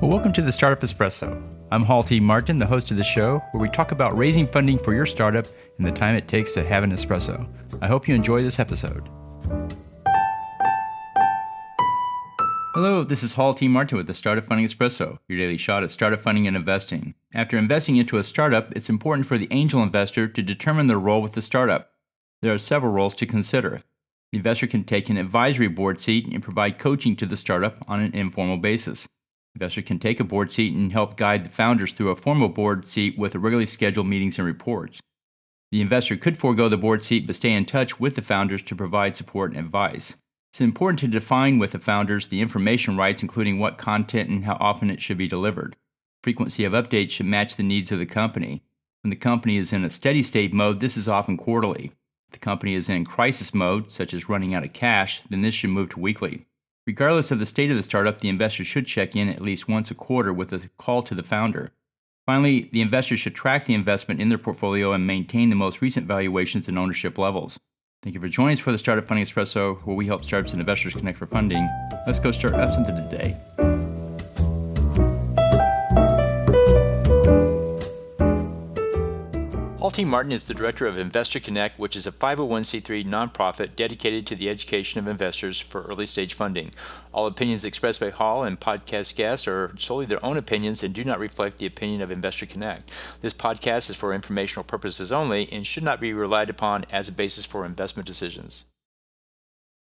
Well, welcome to the Startup Espresso. I'm Hall T. Martin, the host of the show, where we talk about raising funding for your startup and the time it takes to have an espresso. I hope you enjoy this episode. Hello, this is Hall T. Martin with the Startup Funding Espresso, your daily shot at startup funding and investing. After investing into a startup, it's important for the angel investor to determine their role with the startup. There are several roles to consider. The investor can take an advisory board seat and provide coaching to the startup on an informal basis. The investor can take a board seat and help guide the founders through a formal board seat with regularly scheduled meetings and reports. The investor could forego the board seat but stay in touch with the founders to provide support and advice. It's important to define with the founders the information rights, including what content and how often it should be delivered. Frequency of updates should match the needs of the company. When the company is in a steady state mode, this is often quarterly. If the company is in crisis mode, such as running out of cash, then this should move to weekly. Regardless of the state of the startup, the investor should check in at least once a quarter with a call to the founder. Finally, the investor should track the investment in their portfolio and maintain the most recent valuations and ownership levels. Thank you for joining us for the Startup Funding Espresso, where we help startups and investors connect for funding. Let's go start up something today. Hall T. Martin is the director of Investor Connect, which is a 501c3 nonprofit dedicated to the education of investors for early stage funding. All opinions expressed by Hall and podcast guests are solely their own opinions and do not reflect the opinion of Investor Connect. This podcast is for informational purposes only and should not be relied upon as a basis for investment decisions.